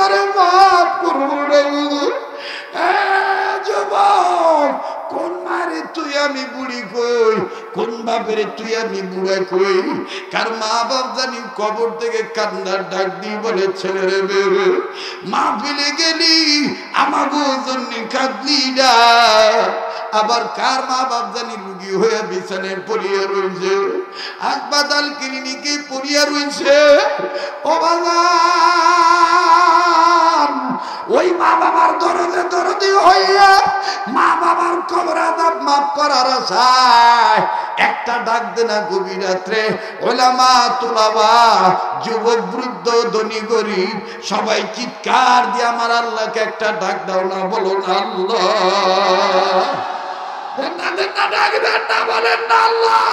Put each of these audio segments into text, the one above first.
আমারে মাফ করুন রে হুজুর। যুবক, কোন মারে তুই আমি বুড়ি কই, কোন বাপের তুই আমি বুড়া কই, কার মা বাপ জানি কবর থেকে কান্নার ডাক দিয়ে বলে ছেলে রে বেরে মা ফেলে গেলি আমাগো জন্য কাঁদলি না, আবার কার মা বাপ জানি রুগী হয়ে বিছানায় পড়িয়া রয়েছে, হাসপাতাল ক্লিনিকে পড়িয়া রয়েছে। ও বাজার, ওই মা বাবার দরদে দরদি হইয়া মা বাবার কবর আযাব মাফ করার আশায় একটা ডাক দে না গভীর রাত্রে। ওলামা তুলাবা, যুবক বৃদ্ধ ধনী গরিব সবাই চিৎকার দিয়ে আমার আল্লাহকে একটা ডাক দাও না, বলো না আল্লাহ। বলেন না আল্লাহ,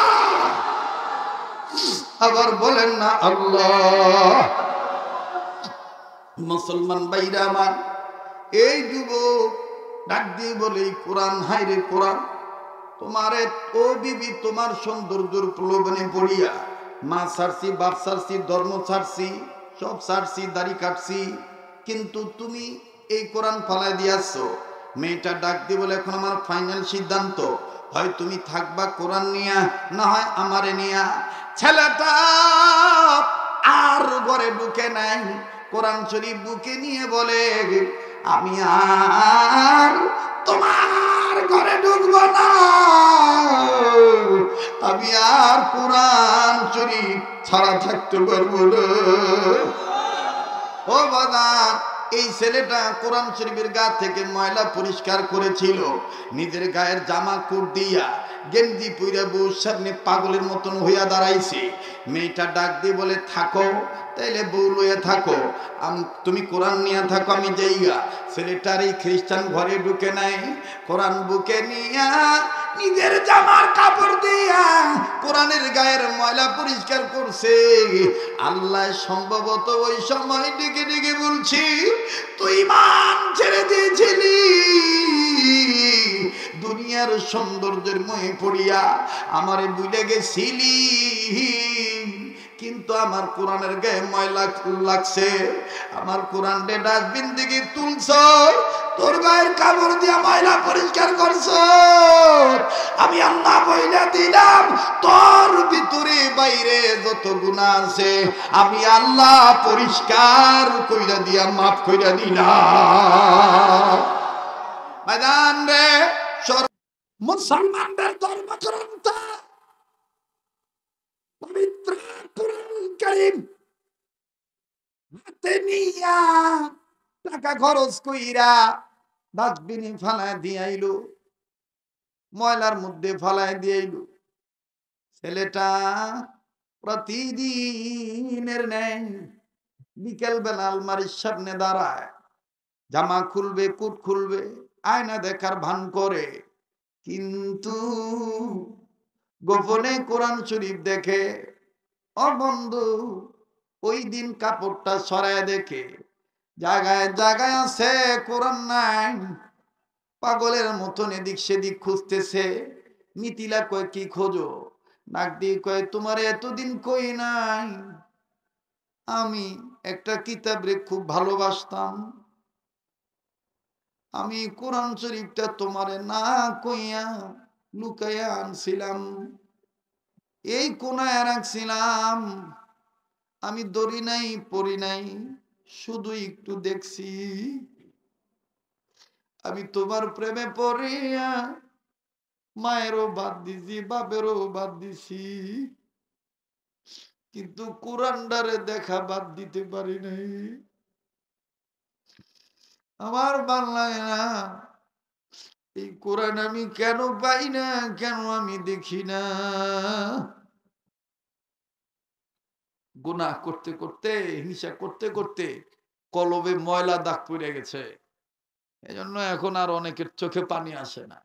আবার বলেন না আল্লাহ। মুসলমান ভাইরা আমার, এই যুবক ডাক দিয়ে বলে কোরআন, হাইরে কোরআন, তোমারে ও বিবি তোমার সৌন্দর্যের প্রলোভনে পড়িয়া মা ছাড়ছি, বাপ ছাড়ছি, ধর্ম ছাড়ছি, সব ছাড়ছি, দাড়ি কাটছি, কিন্তু তুমি এই কোরআন ফালাই দিয়াছ। মেয়েটা ডাক দিয়ে বলে এখন আমার ফাইনাল সিদ্ধান্ত, হয় তুমি থাকবা কোরআন নিয়া, না হয় আমারে নিয়া। ছেলেটা আর ঘরে ঢুকে নাই, কোরআন শরীফ বুকে নিয়ে বলে আমি আর তোমার ঘরে ঢুকবো না, আমি আর কোরআন শরীফ ছাড়া থাকতে পারবো না। ও বাজার, এই ছেলেটা কোরআন শরীফের গা থেকে ময়লা পরিষ্কার করেছিল, নিজের গায়ের জামা কোট দিয়া গেঞ্জি পইরা বউর সামনে পাগলের মতন হইয়া দাঁড়াইছে। মেয়েটা ডাক দিয়ে বলে থাকো, তাইলে বউ লইয়া থাকো, তুমি কোরআন নিয়ে থাকো, আমি যাইগা। ছেলেটার এই খ্রিস্টান ঘরে ঢুকে নাই, কোরআন বুকে নিয়া নিজের জামার কাপড় দিয়া কোরআনের গায়ের ময়লা পরিষ্কার করছে। আল্লাহ সম্ভবত ওই সময় ডেকে ডেকে বলছি, তুই ঈমান ছেড়ে দিয়েছিলি দুনিয়ার সৌন্দর্যের মোহে পড়িয়া, আমারে ভুলে গেছিলি, কিন্তু আমার কোরআনের গায়ে ময়লা লাগছে, আমার কোরআনটা ডাস্টবিন থেকে তুলছ, তোর গায়ের কাপড় দিয়া ময়লা পরিষ্কার করছ, আমি আল্লাহ বইলা দিলাম তোর ভিতরে বাইরে যত গুনাহ আছে আমি আল্লাহ পরিষ্কার কইরা দিয়া মাফ কইরা দিলাম। বাজান রে, মুসলমানদের ধর্মগ্রন্থ পবিত্র কুরআন কারীম হাতে নিয়া টাকা খরচ কইরা ডাস্টবিনে ফালায় দিয়াইলো, ময়লার মধ্যে ফালায় দিয়াইলো। ছেলেটা প্রতিদিনের ন্যায় বিকেল বেলা আলমারির সামনে দাঁড়ায়, জামা খুলবে, কোট খুলবে, আয়না দেখার ভান করে, কিন্তু গোপনে কোরআন শরীফ দেখে। ও বন্ধু, ওই দিন কাপড়টা সরায় দেখে জায়গায় জায়গায় আছে কোরআন নাই, পাগলের মতন এদিক সেদিক খুঁজতেছে। মিতিলা কয় কি খোঁজো? নাক দিয়ে কয় তোমার এতদিন কই নাই, আমি একটা কিতাবরে খুব ভালোবাসতাম, আমি কোরআন শরীফটা তোমারে না কইয়া লুকাইয়া আনছিলাম, এই কোনায় রাখছিলাম, আমি দড়ি নাই পড়ি নাই, শুধু একটু দেখছি, আমি তোমার প্রেমে পড়িয়া মায়েরও বাদ দিছি, বাপেরও বাদ দিছি, কিন্তু কোরআনটারে দেখা বাদ দিতে পারি নাই। আমার ভাল লাগে না এই কোরআন আমি কেন পাই না, কেন আমি দেখি না। গুনাহ করতে করতে, হিংসা করতে করতে কলবে ময়লা দাগ পড়ে গেছে, এজন্য এখন আর অনেকের চোখে পানি আসে না।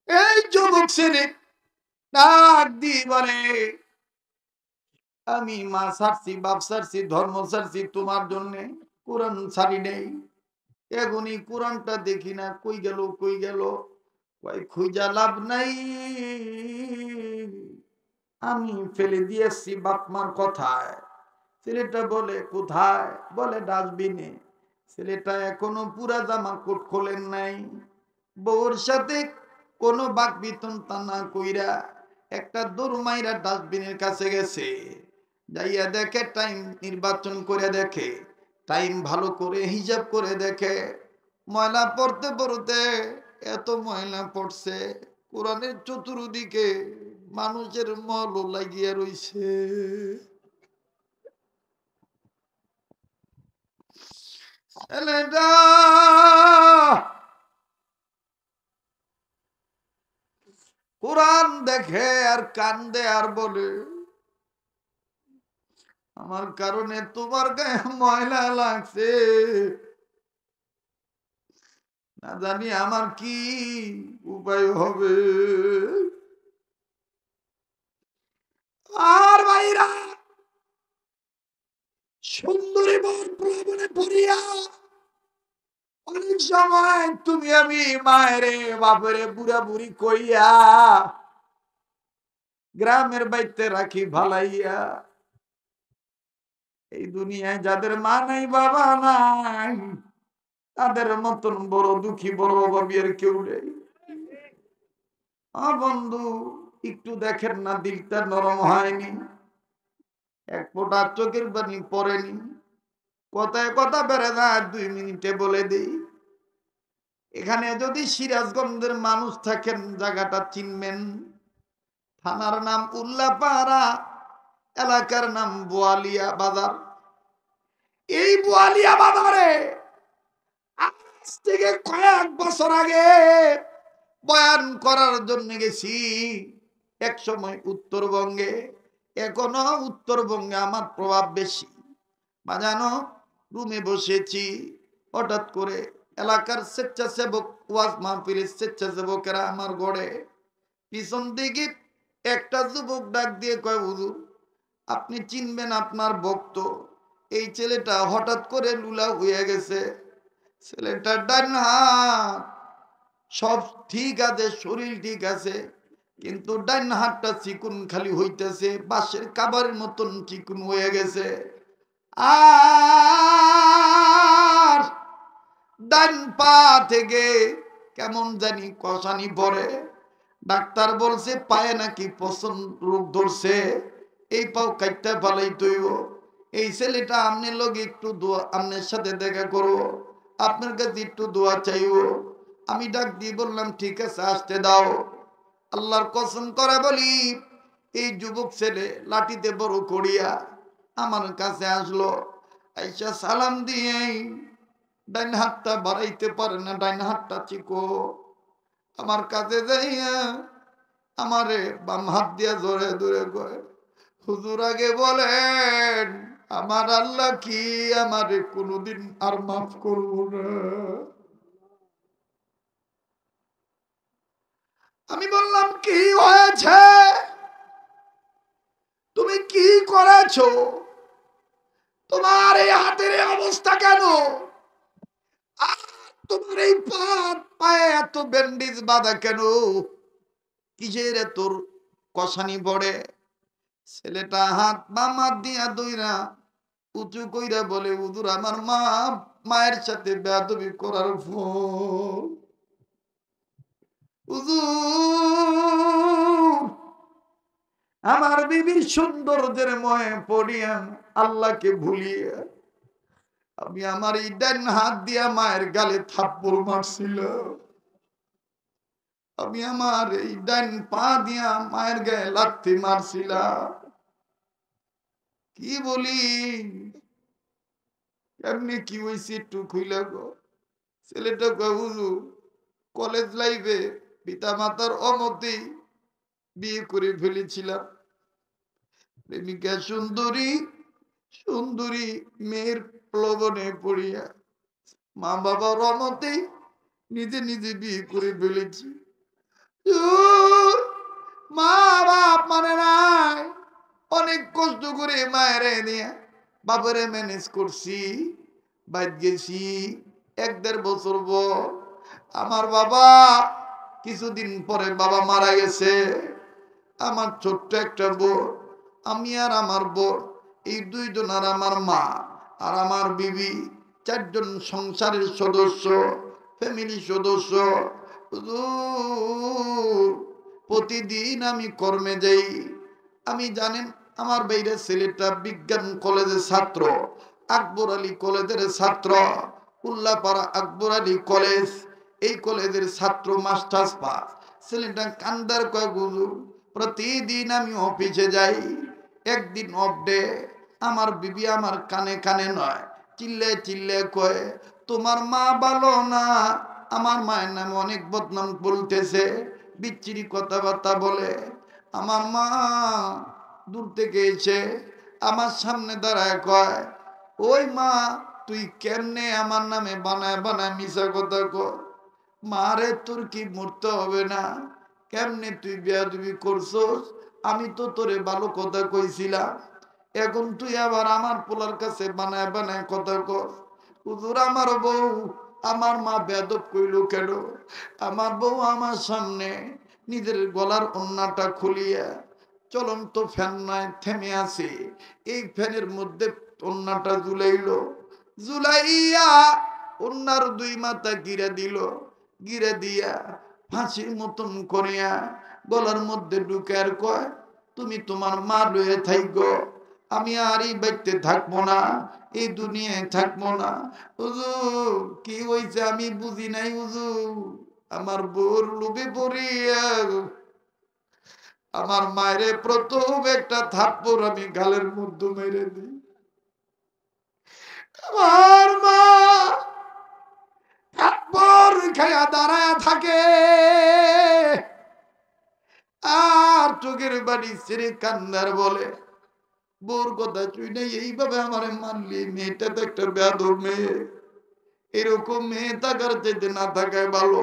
এই যুবক ছেলে ডাক দিয়ে বলে আমি মা ছাড়ছি, বাপ ছাড়ছি, ধর্ম ছাড়ছি তোমার জন্য, কোরআন ছাড়ি নেই, এখনই কোরআনটা দেখি না কই গেল কই গেল। কই খুঁজা লাভ নাই, আমি ফেলে দিয়েছি বাপমার কথায়। ছেলেটা বলে কোথায়? বলে ডাস্টবিনে। ছেলেটা এখনো পুরা জামা কোট খোলেন নাই। বউর সাথে কোনো বাক বিতন্তা না কইরা একটা দৌড় মাইরা ডাস্টবিনের কাছে গেছে। যাইয়া দেখে টাইম নির্বাচন করে দেখে, টাইম ভালো করে হিসাব করে দেখে, ময়লা পড়তে পড়তে এত ময়লা পড়ছে, কোরআনের চতুর্দিকে মানুষের মল লাগিয়া রইছে। ছেলেটা কোরআন দেখে আর কান্দে আর বলে, আমার কারণে তোমার গায়ে ময়লা লাগছে, না জানি আমার কি উপায় হবে। আর ভাইরা, সুন্দরী বর প্রলোভনে পড়িয়া অনেক সময় তুমি আমি মায়েরে বাপরে বুড়া বুড়ি কইয়া গ্রামের বাইতে রাখি ভালাইয়া, এই দুনিয়ায় যাদের মা নাই বাবা নাই তাদের মতন বড় দুঃখী বড় অভাবীর কেউ নেই। বন্ধু, একটু দেখেন না দিলটা নরম হয়নি, এক ফোঁটা চোখের পানি পড়েনি। কথায় কথা বেড়ে যায়, 2 মিনিটে বলে দিই। এখানে যদি সিরাজগঞ্জের মানুষ থাকেন জায়গাটা চিনবেন। থানার নাম উল্লাপাড়া, এলাকার নাম বোয়ালিয়া বাজার। এই বোয়ালিয়া বাজারে আজ থেকে কয়েক বছর আগে বয়ান করার জন্য গেছি। এক সময় উত্তরবঙ্গে, এখনো উত্তরবঙ্গে আমার প্রভাব বেশি। বাজানো রুমে বসেছি, হঠাৎ করে এলাকার স্বেচ্ছাসেবক ওয়াজ মাহফিলের স্বেচ্ছাসেবকেরা আমার ঘরে পিছন দিকে একটা যুবক ডাক দিয়ে কয়, হুজুর আপনি চিনবেন আপনার ভক্ত, এই ছেলেটা হঠাৎ করে লুলা হয়ে গেছে। ছেলেটার ডান হাত সব ঠিক আছে, শরীর ঠিক আছে, কিন্তু ডান হাতটা চিকুন খালি হইতেছে, বাঁশের কাবারের মতন চিকুন হয়ে গেছে। আর ডান পা থেকে কেমন জানি কষানি পড়ে। ডাক্তার বলছে পায়ে নাকি পছন্দ রোগ ধরছে, এই পাও কাটতে পালাই তৈব। এই ছেলেটা আপনার লোক একটু দোয়া, আপনার সাথে দেখা করবো, আপনার কাছে একটু দোয়া চাইব। আমি ডাক দিয়ে বললাম ঠিক আছে আসতে দাও। আল্লাহর কসম করে বলি, এই যুবক ছেলে লাঠিতে বড় করিয়া আমার কাছে আসলো। আইসা সালাম দিয়ে ডাইন হাতটা বাড়াইতে পারে না, ডাইন হাতটা চিকো। আমার কাছে যাইয়া আমারে বাম হাত দিয়া জোরে ধরে কয়, হুজুর আগে বলেন আমার আল্লাহ কি আমারে কোনোদিন আর মাফ করবো না? আমি বললাম কি হয়েছে, তুমি কি করেছো, তোমার এই হাতের অবস্থা কেন, আর তোমার এই পায়ে এত ব্যান্ডেজ বাঁধা কেন, কিসের তোর কষানি পড়ে? ছেলেটা হাত বাম হাত দিয়া দইরা উঁচু কইরা বলে, হুজুর আমার মায়ের সাথে বেয়াদবি করার ফল। হুজুর আমার বিবির সৌন্দর্যের ময়ে পড়িয়া আল্লাহকে ভুলিয়া আমি আমার এই ডান হাত দিয়া মায়ের গালে থাপ্পড় মারছিল, আমি আমার এই ডান পা দিয়া মায়ের গায়ে লাথি মারছিলাম। কি বলি, এমনি কি হয়েছে একটু খুইলা গো। ছেলেটা কয়, হুজুর কলেজ লাইফে পিতা মাতার অমতে বিয়ে করে ফেলেছিলাম। প্রেমিকা সুন্দরী সুন্দরী মেয়ের প্রলোভনে পড়িয়া মা বাবার অমতে নিজে নিজে বিয়ে করে ফেলেছি। মা বাপ মানে নাই, অনেক কষ্ট করে মায়ের নিয়ে বাবারে ম্যানেজ করছি, বাইর গেছি 1-1.5 বছর পর। আমার বাবা কিছুদিন পরে বাবা মারা গেছে। আমার ছোট্ট একটা বোন, আমি আর আমার বোন, এই দুইজন আর আমার মা আর আমার বিবি, চারজন সংসারের সদস্য, ফ্যামিলি সদস্য। হুজুর, প্রতিদিন আমি কর্মে যাই। আমি জানেন আমার বাইরে ছেলেটা বিজ্ঞান কলেজের ছাত্র, আকবর আলী কলেজের ছাত্র, উল্লাপাড়া আকবর আলী কলেজ, এই কলেজের ছাত্র, মাস্টার্স পাস। ছেলেটা কান্দার কয় হুজুর, প্রতিদিন আমি অফিসে যাই, একদিন অফ ডে। আমার বিবি আমার কানে কানে নয়, চিল্লে চিল্লে কয় তোমার মা ভালো না। আমার মায়ের নামে অনেক বদনাম বলতেছে, বিচ্ছিরি কথাবার্তা বলে। আমার মা দূর থেকে এসে আমার সামনে দাঁড়ায় কয়, ওই মা তুই কেমনে আমার নামে বানায় বানায় মিশা কথা কর। মারে তোর কি মরতে হবে না? কেমনে তুই বেয়াদবি করছস? আমি তো তোরে ভালো কথা কইছিলাম, এখন তুই আবার আমার পোলার কাছে বানায় বানায় কথা কর। হুজুর, আমার বউ, আমার মা বেয়াদব কইল কেন? আমার বউ আমার সামনে নিজের গলার ওন্নাটা খুলিয়া, চলন্ত ফ্যান নয় থেমে আছে, এই ফ্যানের মধ্যে ওন্নাটা ঝুলাইলো, ঝুলাইয়া ওন্নার দুই মাথা গিরে দিল, গিরে দিয়া ফাঁসির মতন করিয়া গলার মধ্যে ঢুকে আর কয়, তুমি তোমার মা লয়ে থাইগো, আমি আর এই বাড়িতে থাকবো না, এই দুনিয়ায় থাকবো না। হুজুর, কি হইছে আমি বুঝি নাই হুজুর। আমার বউর লোভে পড়িয়া আমার মায়েরে প্রথম একটা থাপ্পড় আমি গালের মধ্যে মেরে দিই। আমার মা থাপ্পড় খাইয়া দাঁড়ায় থাকে আর চোখের বাড়ি ছেড়ে কান্দার বলে, বোর কথা তুই নেই এইভাবে আমারে মানলি, মেয়েটা তো একটা বেয়াদব মেয়ে, এরকম মেয়ে থাকার চাইতে না থাকায় ভালো।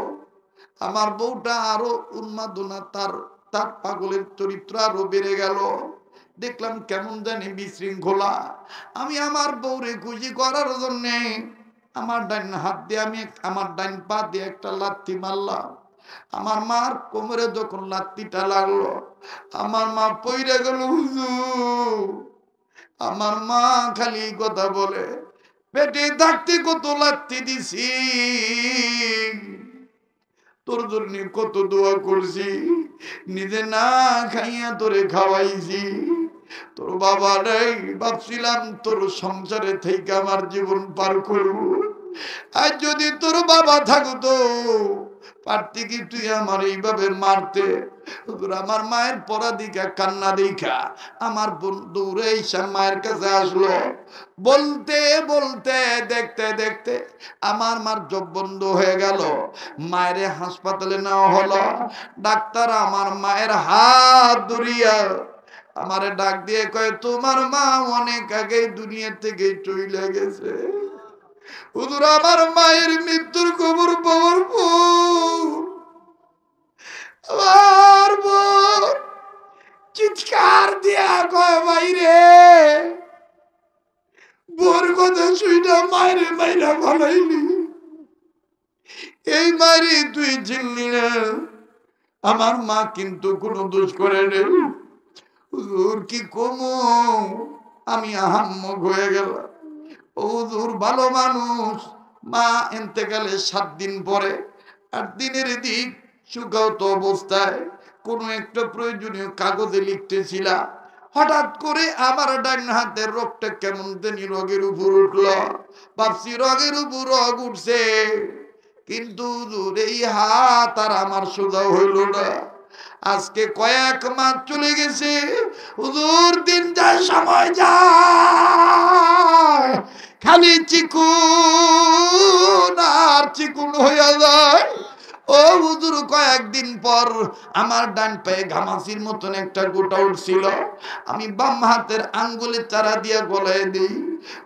আমার বউটা আরো উন্মাদনা, তার তার পাগলের চরিত্র আরো বেড়ে গেল। দেখলাম কেমন জানি বিশৃঙ্খলা। আমি আমার বউরে খুশি করার জন্যে আমার ডাইন হাত দিয়ে আমি আমার ডাইন পা দিয়ে একটা লাথি মারলাম। আমার মার কোমরে যখন লাথিটা লাগলো, আমার মা পইরে গেল হুজুর। আমার মা খালি কথা বলে, পেটে থাকতে কত লাথি দিছি, তোর জন্য কত দোয়া করছি, নিজে না খাইয়া তোরে খাওয়াইছি। তোর বাবা নাই, ভাবছিলাম তোর সংসারে থেকে আমার জীবন পার করব। আর যদি তোর বাবা থাকতো, পারতি কি তুই আমার এইভাবে মারতে? আমার মায়ের পড়া দিকা কান্না দেখা আমার বন্ধু এসে মায়ের কাছে আসলো। বলতে বলতে দেখতে দেখতে আমার মার চোখ বন্ধ হয়ে গেল। মায়ের হাসপাতালে নেওয়া হলো। ডাক্তার আমার মায়ের হাত ধরিয়া আমারে ডাক দিয়ে কয়, তোমার মা অনেক আগে দুনিয়া থেকে চলে গেছে। হুজুর, আমার মায়ের মৃত্যুর খবর পাওয়ার পর আমার বোন চিৎকার দিয়া কয়, বাইরে বোর কথা শুইনা মায়ের মাইরা ভালাইলি, এই মারি তুই চিনলি না। আমার মা কিন্তু কোনো দোষ করে নেই। হুজুর, কি কমু, আমি আহাম্মক হয়ে গেলাম। হুজুর ভালো মানুষ, মা ইন্তেকালে 7 দিন পরে 8 দিনের দিক সুগাহত অবস্থায় কোনো একটা প্রয়োজনীয় কাগজে লিখতেছিলাম, হঠাৎ করে আমার ডান হাতের রোগটা কেমন জানি রোগের উপর উঠল। ভাবছি রোগের উপর রোগ উঠছে, কিন্তু হুজুর এই হাত আর আমার সোজা হইল না। আজকে কয়েক মাস চলে গেছে হুজুর, দিন যায় সময় যায়, খালি চিকুন আর চিকুন হইয়া যায়। ও হুজুর, কয়েকদিন পর আমার ডান পায়ে ঘামাচির মতন একটা গোটা উঠছিল, আমি বাম হাতের আঙ্গুলের চারা দিয়ে গলায় দিই।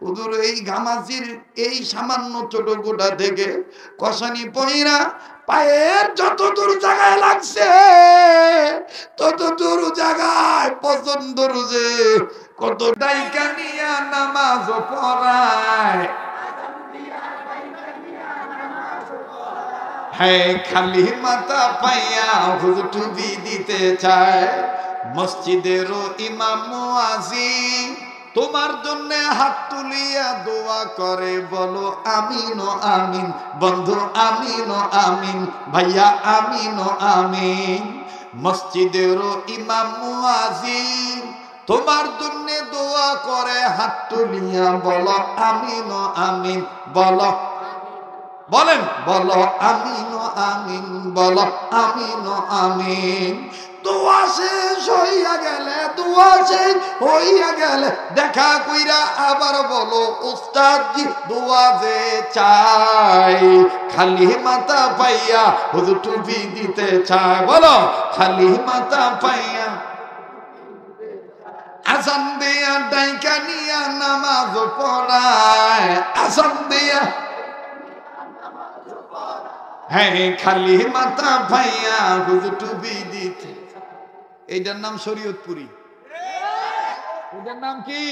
হুজুর, এই ঘামাচির এই সামান্য ছোট গোটা থেকে কষানি পয়রা পায়ের যত দূর জায়গায় লাগছে, তত দূর জায়গায় পছন্দ রুজে কত ডাইকা নিয়া নামাজ পড়ায়। হ্যাঁ খালি মাথা পাইয়া হুজুর টুপি দিতে চায়। মসজিদেরও ইমাম মুয়াজ্জিন তোমার জন্য হাত তুলিয়া দোয়া করে, বলো আমিন ও আমিন বন্ধু, আমিন ও আমিন ভাইয়া, আমিন ও আমিন। মসজিদেরও ইমাম মুয়াজ্জিন তোমার জন্য দোয়া করে, হাত তুলিয়া বলো আমিন ও আমিন, বলো বলেন, বলো আমিন ও আমিন, বলো আমিন ও আমিন। দোয়া শেষ হইয়া গেলে, দোয়া শেষ হইয়া গেলে দেখা কইরা আবার বলো উস্তাদ জি দোয়া যে চাই, খালি মাথা পাইয়া হুজুর টুপি দিতে চায়, বলো খালি মাথা পাইয়া। আসান দিয়া ডাইকা নিয়া নামাজ পড়ায়, আসান দিয়া হ্যাঁ খালি মাথা পাইয়া হুজুর টুপি দিতে। এইটার নাম শরীয়তপুরি। এটার নাম কি?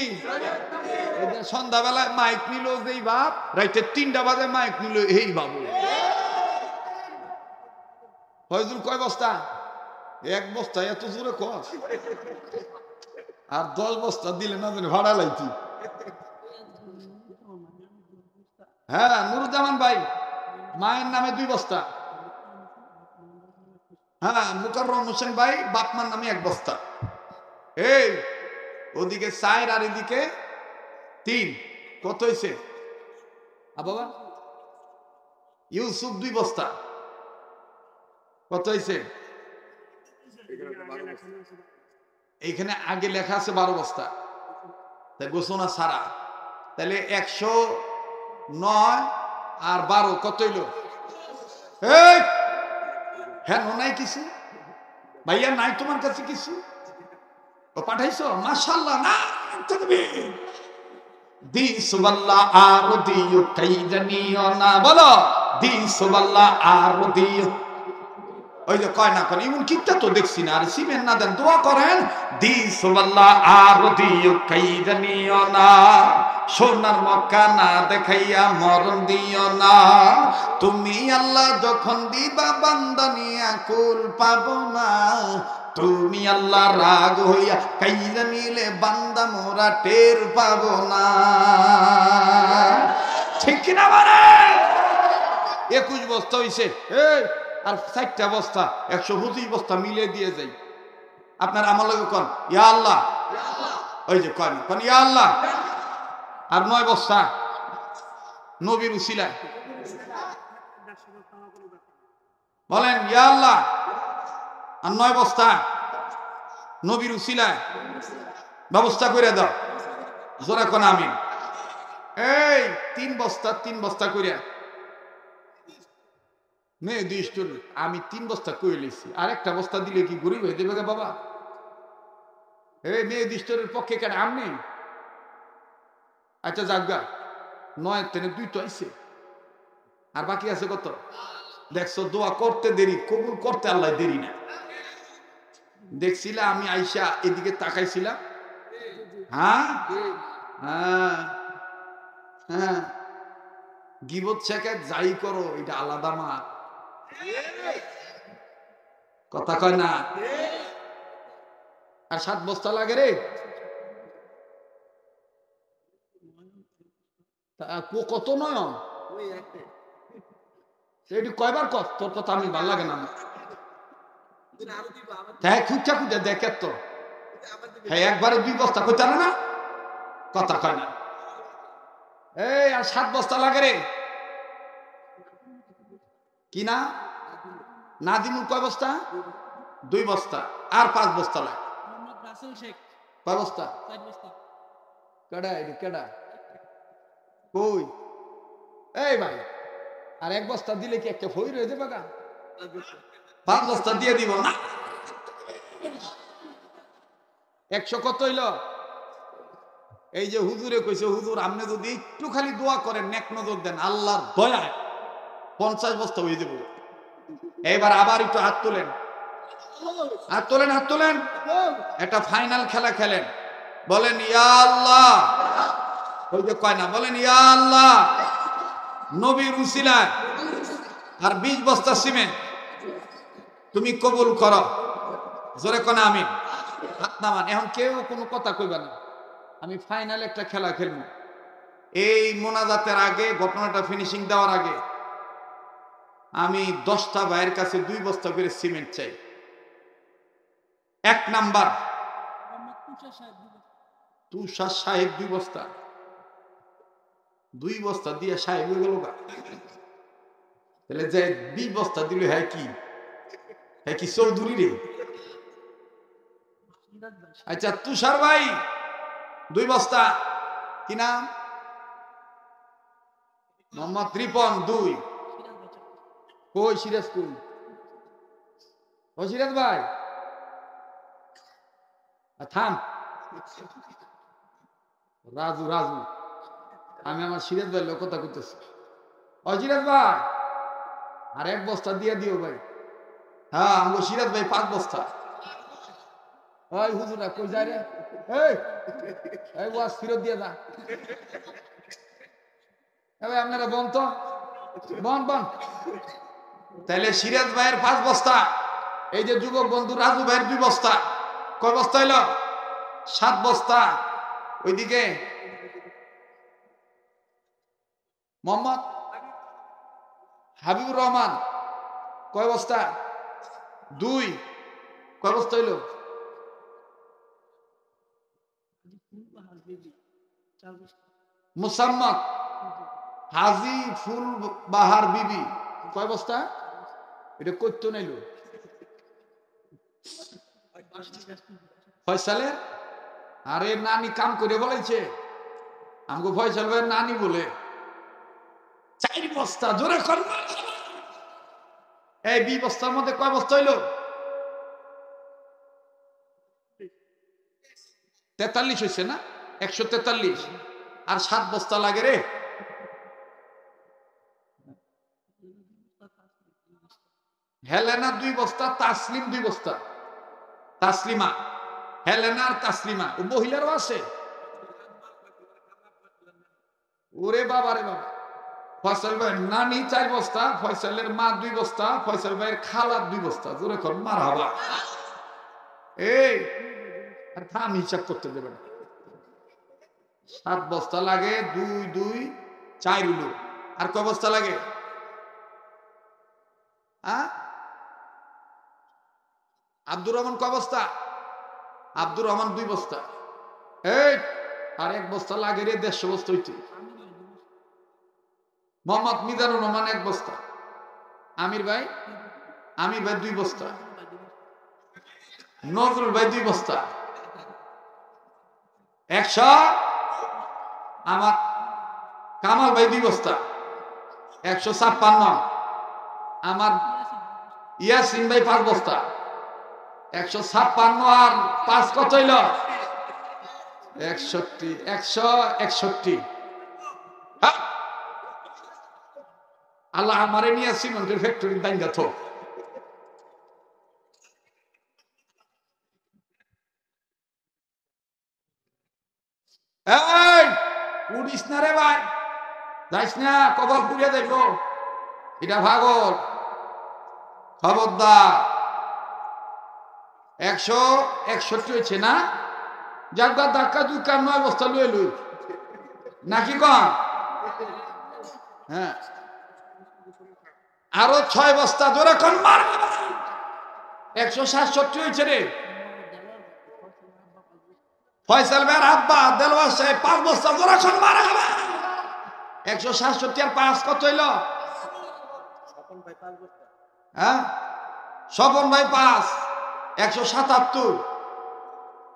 সন্ধ্যাবেলায় মাইক নিল যেই বাপ, রাইতে 3টা বাজে মাইক নিল এই বাবু। ফয়জুল কয় বস্তা? 1 বস্তা। এত জোরে কস, আর 10 বস্তা দিলে না জানি ভাড়া লাইতি। হ্যাঁ নুরুজ্জামান ভাই মায়ের নামে 2 বস্তা। হ্যাঁ মুকাররম হোসেন ভাই বাপমার নামে 1 বস্তা। এই ওদিকে 4 আর এদিকে 3, কত হয়েছে বাবা? ইউসুফ 2 বস্তা, কত হয়েছে? এইখানে আগে লেখা আছে 12 বস্তা, তাই ঘোষণা সারা, তাহলে 109 আর 12 কত হইল? এই হ্যাঁ নাই কিছু ভাইয়া, নাই তোমার কাছে কিছু? ও পাঠাইছো মাশাআল্লাহ, না দি সুবহানাল্লাহ আর দিও কাইদানিও না, বলো দি সুবহানাল্লাহ আর দিও। ওই যে কয় না, কোন ইমন কিটা তো দেখছি না, আর সিমেন না দেন দোয়া করেন, দি সুবহানাল্লাহ আর দিও কাইদানিও না, সোনার মক্কা না দেখাইয়া মরণ দিও না, তুমি আল্লাহ যখন দিবা বান্দা নিয়া কুল পাবো না, তুমি আল্লাহ রাগ হইয়া কাইদা নিলে বান্দা মোরা টের পাবো না। ঠিক কিনা মানে? 21 বস্তা হইছে, এই আর 4টা বস্তা 125 বস্তা মিলে দিয়ে যাই। আপনার আমার লগে কোন ইয়া আল্লাহ, ওই যে কোন কোন ইয়া আল্লাহ। আর 9 বস্তা নবীর উসিলায় বলেন ইয়া আল্লাহ। আর 9 বস্তা নবীর উসিলায় ব্যবস্থা করে দাও, জোরে কোন আমিন। এই 3 বস্তা 3 বস্তা করিয়া মেয়ে দিস, আমি 3 বস্তা কই লিছি, আর 1টা বস্তা দিলে কি গরিব হয়ে দেবে বাবা? এই মেয়ে দিস্তরের পক্ষে কেন আমনি? আচ্ছা যাগা 9 থেকে 2 তো আইছে, আর বাকি আছে কত? দেখছো দোয়া করতে দেরি, কবুল করতে আল্লাহ দেরি না। দেখছিলা আমি আইসা এদিকে তাকাইছিলাম, হ্যাঁ হ্যাঁ হ্যাঁ, গিবত শেখায় যাই করো এটা আলাদা মা, কথা কয় না। আর 7 বস্তা লাগে রে, কত নয় এটি কয়বার কর, তোর কথা আমি ভাল লাগে না। হ্যাঁ খুঁজা খুঁজা দেখে তো, হ্যাঁ 1 বস্তা কইতে না, কথা কয় না। এই আর 7 বস্তা লাগে রে, কি না নাদিমুল কয় বস্তা? 2 বস্তা, আর 5 বস্তা লাগে। কয় বস্তা? কেডা এটি কেডা কই? এই ভাই আর 1 বস্তা দিলে কি একটা ফই রয়ে যাবে? 5 বস্তা দিয়ে দিব না। 100 কত হইল? এই যে হুজুরে কইছে, হুজুর আপনি যদি একটু খালি দোয়া করেন, নেক নজর দেন, আল্লাহর দয়ায় 50 বস্তা হয়ে যাবে। এবার আবার একটু হাত তোলেন, হাত তোলেন, হাত তোলেন, একটা ফাইনাল খেলা খেলেন, বলেন ইয়া আল্লাহ। ওই যে কয় না, বলেন ইয়া আল্লাহ নবীর উসিলায় আর 20 বস্তা সিমেন্ট তুমি কবুল করো, জোরে কোন আমিন। হাত নামান। এখন কেউ কোনো কথা কইবা না, আমি ফাইনাল একটা খেলা খেলবো। এই মোনাজাতের আগে, ঘটনাটা ফিনিশিং দেওয়ার আগে আমি 10টা ভাইয়ের কাছে 2 বস্তা করে সিমেন্ট চাই। 1 নাম্বার তুষার সাহেব 2 বস্তা, 2 বস্তা দিয়ে সাহেব হয়ে গেল। তাহলে যে 20 বস্তা দিল, হ্যাঁ কি চৌধুরী রে? আচ্ছা তুষার ভাই 2 বস্তা। কি নাম? মোহাম্মদ রিপন 2। কই সিরাজ? কই ও সিরাজ ভাই? থাম। রাজু আমি আমার সিরাজ ভাই লোক কথা করতেছি। ও সিরাজ ভাই আর 1 বস্তা দিয়ে দিও ভাই। হ্যাঁ আমগো সিরাজ ভাই 5 বস্তা। ওই হুজুরা কই যায় রে? এই ওয়াজ ফিরত দিয়ে যা। এবার আপনারা বন তো, বন। তাহলে সিরাজ ভাইয়ের 5 বস্তা, এই যে যুবক বন্ধু রাজু ভাইয়ের 2 বস্তা, কয় বস্তা হইল? 7 বস্তা। ওইদিকে মোহাম্মদ হাবিবুর রহমান কয় বস্তা? 2। কয় বস্তা হইল? মুসাম্মদ হাজি ফুল বাহার বিবি কয় বস্তা? এটা করতো নাইল ফয়সালের। আরে নানি কাম করে বলেছে, আমাকে ফয়সাল ভাইয়ের নানি বলে 4 বস্তা। জোরে করবে। এই 20 বস্তার মধ্যে কয় বস্তা হইল? 43 হয়েছে না? 143। আর 7 বস্তা লাগে রে। হেলেনা 2 বস্তা, তাসলিম 2 বস্তা। তাসলিমা, হেলেনা আর তাসলিমা, ও মহিলারও আছে। ওরে বাবা রে বাবা। ফয়সাল ভাইয়ের নানি 4 বস্তা, ফয়সালের মা 2 বস্তা, ফয়সাল ভাইয়ের খালা 2 বস্তা। জোরে কর মারহাবা। এই আর থাম, হিসাব করতে দেবে না। 7 বস্তা লাগে, 2 2 4 হলো। আর কয় বস্তা লাগে? আব্দুর রহমান কয় বস্তা? আব্দুর রহমান 2 বস্তা। এই আর 1 বস্তা লাগে রে, 150 বস্তা হইতে। মোহাম্মদ মিজানুর রহমান 1 বস্তা। আমির ভাই 2 বস্তা। নজরুল ভাই 2 বস্তা। 100। আমার কামাল ভাই 2 বস্তা। 156। আমার ইয়াসিন ভাই 5 বস্তা। 156 আর 5 কত হইল? 61। 161। আল্লাহ আমারে নিয়ে সিমেন্টের ফ্যাক্টরি দাঙ্গা থো। এই উড়িস না রে ভাই, যাইস না, কবর পুড়ে দেখবো। এটা ভাগল, খবরদার। 161 হয়েছে না? যার ধাক্কা 2 কার 9 বস্তা লুয়ে লুই নাকি কম? হ্যাঁ আরো 6 বস্তা। জোরে কোন মার। 167 হয়েছে রে। ফয়সাল ভাইয়ের আব্বা দেলওয়ার সাহেব 5 বস্তা। জোরে কোন মার। 167 আর 5 কত হইল? হ্যাঁ স্বপন ভাই 5। 177।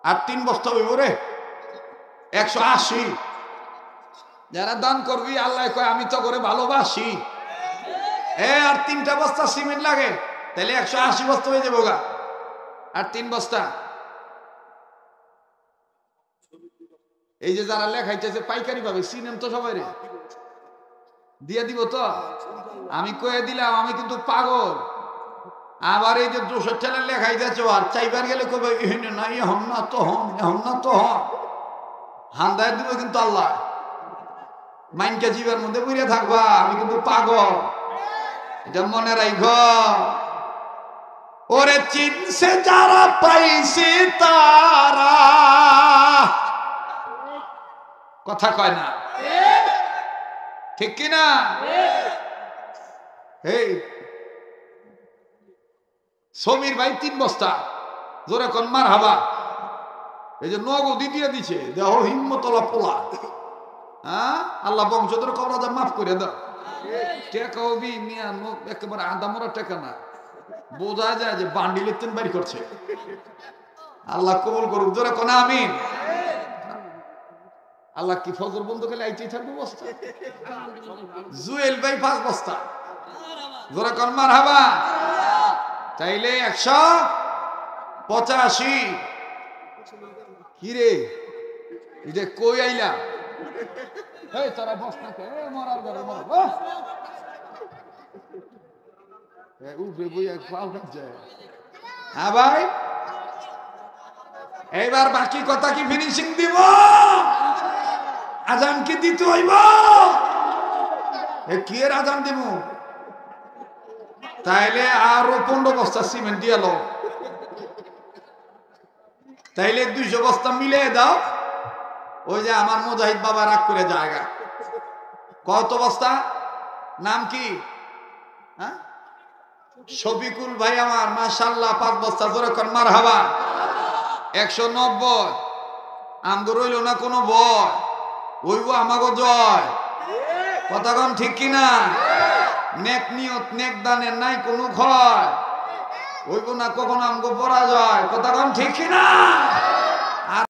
আর 3 বস্তা হইব রে, 180। যারা দান করবি আল্লাহ কয় আমি তো করে ভালোবাসি। আর 3টা বস্তা সিমেন্ট লাগে, তাহলে 180 বস্তা হয়ে যাবো গা। আর 3 বস্তা। এই যে যারা লেখাইতেছে পাইকারি পাবে, সিনেম তো সবাই রে দিয়ে দিব তো। আমি কয়ে দিলাম আমি কিন্তু পাগল। আবার এই যে 200 ঠেলা লেখাই যাচ্ছে, আর চাইবার গেলে কবে না হম না তো হম, হম না তো হম। হান্দায় দিব কিন্তু আল্লাহ। মাইনকা জীবের মধ্যে বুঝে থাকবা আমি কিন্তু পাগল। এটা মনে রাইখ। ওরে চিনছে যারা পাইছে তারা, কথা কয় না, ঠিক কিনা? এই সমীর ভাই 3 বস্তা, জোরে কোন মার হাবা। এই যে নগদি দিয়ে দিছে, দেহ হিম্মতলা পোলা। হ্যাঁ, আল্লাহ বংশধর কবরা যা মাফ করে দাও। টেকা হবি মিয়া, একেবারে আদামরা টেকা না, বোঝা যায় যে বান্ডিলের তেন বাড়ি করছে। আল্লাহ কবুল করুক, জোরে কোন আমিন। আল্লাহ কি ফজর বন্ধ করলে আইতেই থাকবে বস্তা। জুয়েল ভাই 5 বস্তা, জোরে কোন মার হাবা। তাইলে 185। কিরে এটা কই আইলা? এই তোরা বস্তা কে মরার ঘরে মর, উঠে বই এক পাও যায়। হ্যাঁ ভাই, এইবার বাকি কথা কি ফিনিশিং দিব? আজান কি দিতে হইব? কি এর আজান দিব? তাইলে আরো 15 বস্তা সিমেন্ট দিয়ে লো। তাইলে 200 বস্তা মিলে দাও। ওই যে আমার মুজাহিদ বাবা রাগ করে জায়গা। কত বস্তা? নাম কি? হ্যাঁ, শফিকুল ভাই আমার, মাশাআল্লাহ 5 বস্তা, জোরে কোন মারহাবা। 190। আমগো রইল না কোনো ভয়, ওইব আমাগো জয়। কথা কন ঠিক কিনা? নেক নিয়ত নেক দানের নাই কোনো ক্ষয়, ওইব না কখনো আমগো পরাজয়। কথা কন ঠিক কিনা?